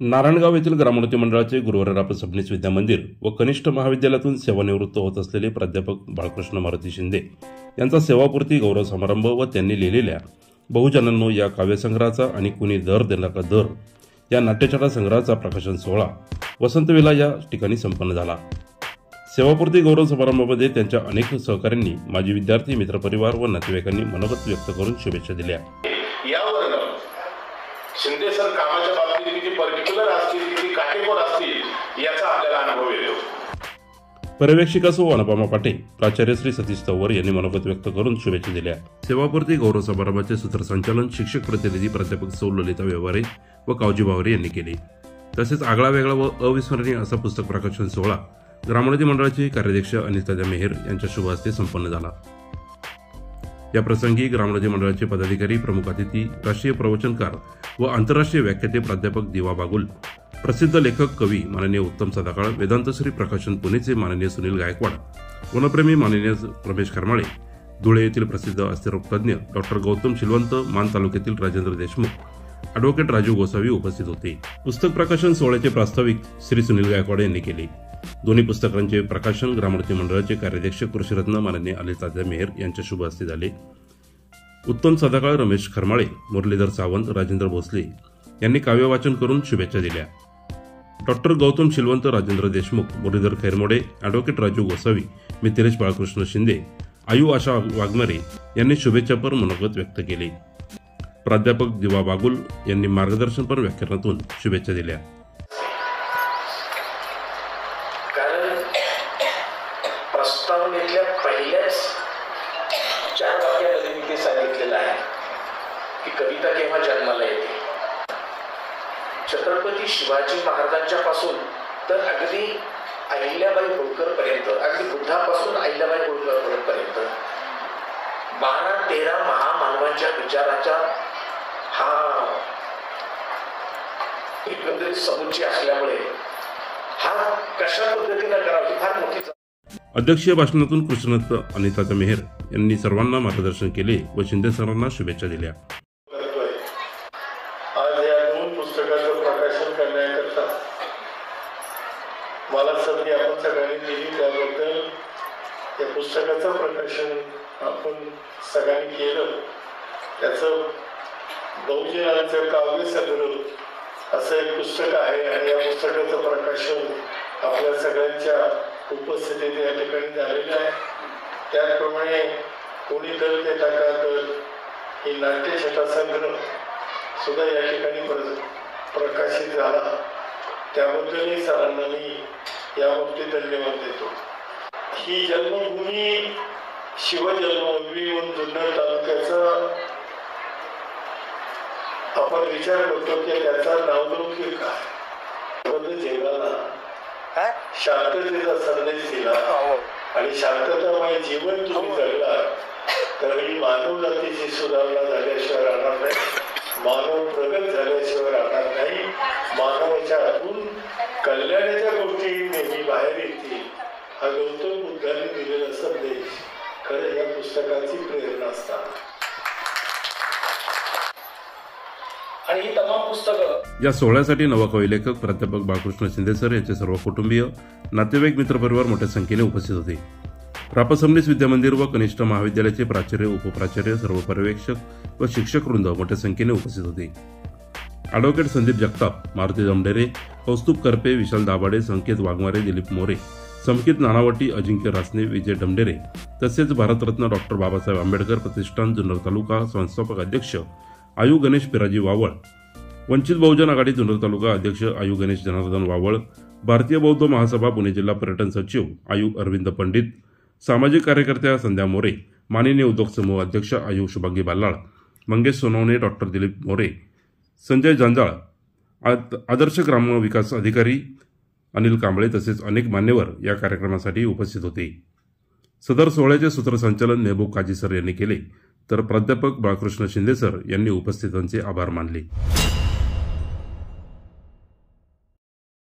नारायणगाव येथील ग्रामोन्नती मंडळाचे गुरुवारराप सबनीस विद्या मंदिर व कनिष्ठ महाविद्यालयातून सेवानिवृत्त होत असलेले प्राध्यापक बाळकृष्ण मारुती शिंदे यांचा सेवापूर्ती गौरव समारंभ व त्यांनी लिहिलेल्या बहुजनांनो या काव्यसंग्रहाचा आणि कुणी दर देणार का दर या नाट्यछटा संग्रहाचा प्रकाशन सोहळा वसंतविला या ठिकाणी संपन्न झाला। सेवापूर्ती गौरव समारंभामध्ये त्यांच्या अनेक सहकाऱ्यांनी माजी विद्यार्थी मित्रपरिवार व नातेवाईकांनी मनोगत व्यक्त करून शुभेच्छा दिल्या। शिंदे सर कामाच्या बाबतीत किती पर्टिक्युलर असतील, किती काटेकोर असतील याचा आपल्याला अनुभव येतो। पर्यवेक्षिका सो अनुपमा पाटे, प्राचार्य श्री सतीश तववर यांनी मनोगत व्यक्त करून शुभेच्छा दिल्या। सेवापूर्ती गौरव समारंभाचे सूत्रसंचालन शिक्षक प्रतिनिधी प्राध्यापक सौ ललिता व्यवहारे व कावजी भावरे यांनी केले। तसेच आगळा वेगळा व अविस्मरणीय असा पुस्तक प्रकाशन सोहळा ग्रामोन्नती मंडळाचे कार्याध्यक्ष अनिता मेहर यांच्या शुभ हस्ते संपन्न झाला। या प्रसंगी ग्रामोन्नती मंडळाचे पदाधिकारी, प्रमुख अतिथी, राष्ट्रीय प्रवचनकार व आंतरराष्ट्रीय व्याख्याते प्राध्यापक दिवा बागुल, प्रसिद्ध लेखक कवी माननीय उत्तम सदाकाळ, वेदांतश्री प्रकाशन पुणेचे माननीय सुनील गायकवाड, वनप्रेमी माननीय रमेश खरमाळे, धुळे येथील प्रसिद्ध अस्थिरोग तज्ञ डॉक्टर गौतम शिलवंत, मान तालुक्यातील राजेंद्र देशमुख, ॲडव्होकेट राजू गोसावी उपस्थित होते। पुस्तक प्रकाशन सोहळ्याचे प्रास्ताविक श्री सुनील गायकवाड यांनी केले। दोन्ही पुस्तकांचे प्रकाशन ग्रामोन्नती मंडळाचे कार्याध्यक्ष कृषीरत्न माननीय अनिता मेहर यांच्या शुभ हस्ते झाले। उत्तम सदाकाळ, रमेश खरमाळे, मुरलीधर सावंत, राजेंद्र भोसले यांनी काव्य वाचन करून शुभेच्छा दिल्या। डॉक्टर गौतम शिलवंत, राजेंद्र देशमुख, मुरलीधर खैरमोडे, ॲडव्होकेट राजू गोसावी, मिथिलेश बाळकृष्ण शिंदे, आयु आशा वाघमारे यांनी शुभेच्छापर मनोगत व्यक्त केले। प्राध्यापक दिवा बागुल यांनी मार्गदर्शनपर व्याख्यानातून शुभेच्छा दिल्या। प्रस्तावनेतल्या पहिल्याच 4 वाक्यामध्ये मी ते सांगितलेलं आहे की कविता केव्हा जन्माला येते। छत्रपती शिवाजी महाराजांच्या पासून तर अगदी अहिल्याबाई होळकर पर्यंत, अगदी बुद्धापासून अहिल्याबाई होळकर पर्यंत 12-13 महामानवांच्या विचाराचा हा एकंदरीत समुच्चय असल्यामुळे हा कशा पद्धतीने करावा फार मोठी। अध्यक्षीय भाषणातून कृष्णदत्त, अनिता मेहर यांनी सर्वांना मार्गदर्शन केले व शिंदे सरांना शुभेच्छा दिल्या। आज या 2 पुस्तकाचं प्रकाशन करण्याकरता मला संधी आपण सगळ्यांनी दिली, त्याबद्दल या पुस्तकाचं प्रकाशन आपण सगळ्यांनी केलं। त्याचं बहुजनांचं काव्यसंग्रह असं एक पुस्तक आहे आणि या पुस्तकाचं प्रकाशन आपल्या सगळ्यांच्या उपस्थितीत या ठिकाणी झालेलं आहे। त्याचप्रमाणे कोणी दर देता का दर ही नाट्यछटा संग्रह सुद्धा या ठिकाणी प्रकाशित झाला, त्याबद्दलही सरांना मी याबाबतीत धन्यवाद देतो। ही जन्मभूमी शिवजन्मभूमी म्हणून जुन्नर तालुक्याचा आपण विचार करतो की त्याचा नावलौकिक काय जगाला शांततेचा संदेश दिला आणि शांततामय जीवन तुम्ही जगला तर ही मानव जातीची सुधारणा झाल्याशिवाय राहणार नाही, मानव प्रगत झाल्याशिवाय राहणार नाही, मानवाच्या हातून कल्याणाच्या गोष्टी नेहमी बाहेर येतील। हा गौतम बुद्धांनी दिलेला संदेश खरं या पुस्तकाची प्रेरणा असतात। आणि ही तमाम पुस्तकं या सोहळ्यासाठी नवकवी लेखक प्राध्यापक बाळकृष्ण शिंदे सर यांचे सर्व कुटुंबीय, नातेवाईक, मित्रपरिवार मोठ्या संख्येने उपस्थित होते। राप सबनीस विद्या मंदिर व कनिष्ठ महाविद्यालयाचे प्राचार्य, उपप्राचार्य, सर्व पर्यवेक्षक व शिक्षक वृंद मोठ्या संख्येने उपस्थित होते। ॲडव्होकेट संदीप जगताप, मारुती दमडेरे, कौस्तुभ करपे, विशाल दाभाडे, संकेत वाघमारे, दिलीप मोरे, समकित नानावटी, अजिंक्य रासने, विजय डमडेरे तसेच भारतरत्न डॉक्टर बाबासाहेब आंबेडकर प्रतिष्ठान जुन्नर तालुका संस्थापक अध्यक्ष आयु गणेश पिराजी वावळ, वंचित बहुजन आघाडी जुन्नर तालुका अध्यक्ष आयु गणेश जनार्दन वावळ, भारतीय बौद्ध महासभा पुणे जिल्हा पर्यटन सचिव आयु अरविंद पंडित, सामाजिक कार्यकर्त्या संध्या मोरे, माननीय उद्योग समूह अध्यक्ष आयु शुभांगी बाल्लाळ, मंगेश सोनवणे, डॉक्टर दिलीप मोरे, संजय जंजाळ, आदर्श ग्राम विकास अधिकारी अनिल कांबळे तसेच अनेक मान्यवर या कार्यक्रमासाठी उपस्थित होते। सदर सोहळ्याचे सूत्रसंचालन मेहबूब काजी सर यांनी केले तर प्राध्यापक बाळकृष्ण शिंदे सर यांनी उपस्थितांचे आभार मानले।